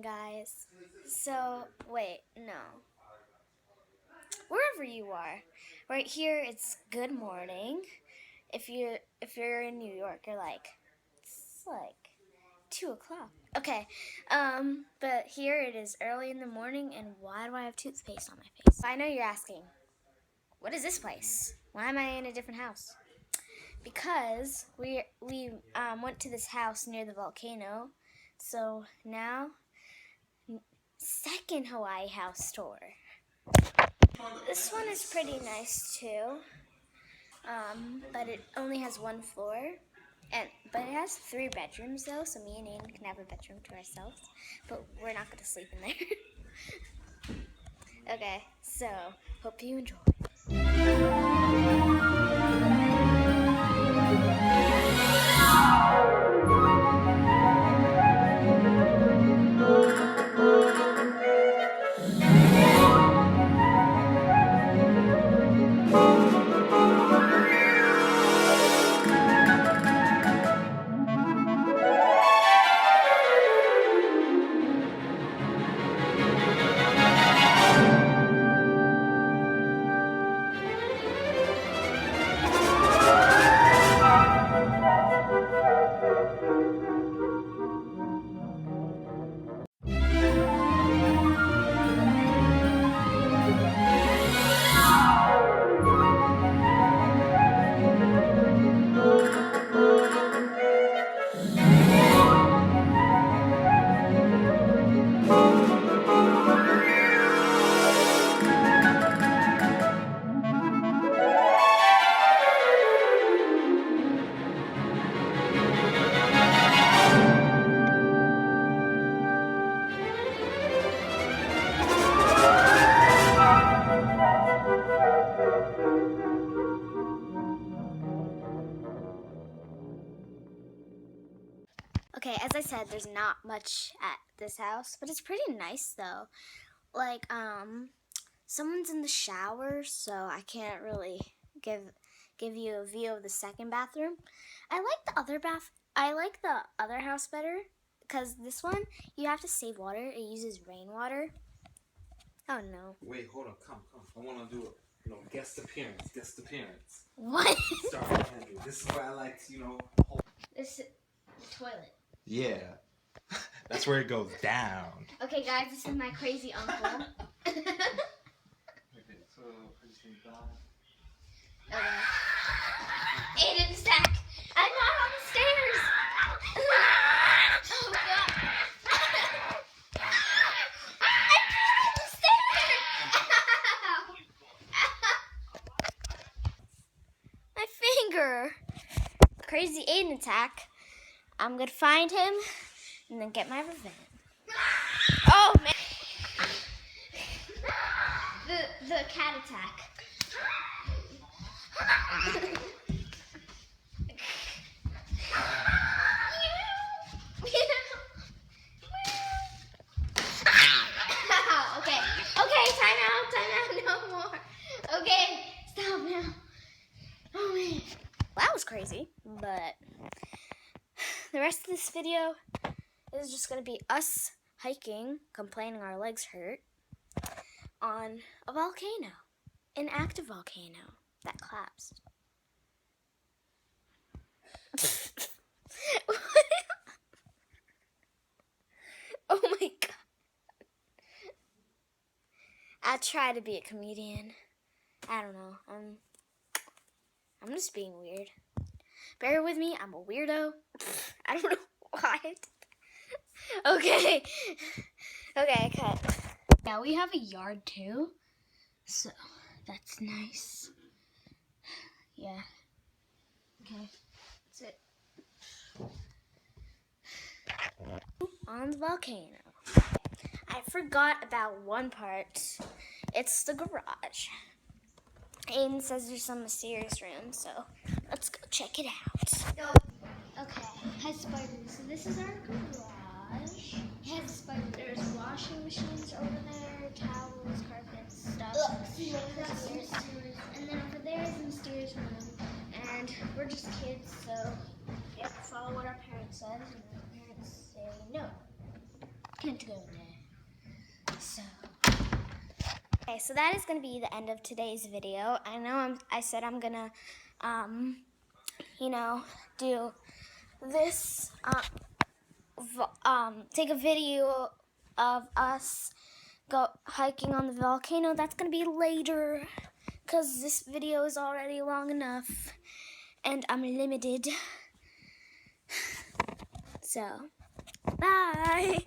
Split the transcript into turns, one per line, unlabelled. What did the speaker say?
morning, guys. So, wait, no. Wherever you are, right here it's good morning. If you're in New York, you're like, it's like 2 o'clock. Okay, but here it is early in the morning, and why do I have toothpaste on my face? I know you're asking, what is this place? Why am I in a different house? Because we went to this house near the volcano, so now second Hawaii house tour. This one is pretty nice too, but it only has one floor, but it has 3 bedrooms though, so me and Aiden can have a bedroom to ourselves, but we're not going to sleep in there. Okay, so hope you enjoy. Okay, as I said, there's not much at this house, but it's pretty nice though. Like, someone's in the shower, so I can't really give you a view of the second bathroom. I like the other house better because this one you have to save water. It uses rainwater. Oh no.
Wait, hold on, come. I want to do a guest appearance.
What?
Start with Andrew. This is where I like to, hold.
This is the toilet.
Yeah. That's where it goes down.
Okay, guys, this is my crazy uncle.
Okay, so
Okay. Aiden, stack. I'm not on the stairs. Oh God. I'm not on the stairs. My finger. Crazy Aiden attack. I'm gonna find him and then get my revenge. Oh man. The cat attack. Okay, time out, no more. Okay, stop now. Oh man. That was crazy, but the rest of this video is just gonna be us hiking, complaining our legs hurt, on a volcano, an active volcano that collapsed. Oh my God. I try to be a comedian. I don't know. I'm just being weird. Bear with me. I'm a weirdo. I don't know why. Okay. Okay, cut. Yeah, we have a yard too. So, that's nice. Yeah. Okay. That's it. On the volcano. I forgot about one part. It's the garage. Aiden says there's some mysterious room, so let's go check it out. Okay, hi spiders. So this is our garage. It has spiders. There's washing machines over there, towels, carpets, stuff. And then over there is a mysterious room. And we're just kids, so we have to follow what our parents says, and our parents say no. Can't go there. So. Okay, so that is going to be the end of today's video. I know I said I'm going to, do this, take a video of us go hiking on the volcano. That's going to be later because this video is already long enough and I'm limited. So, bye.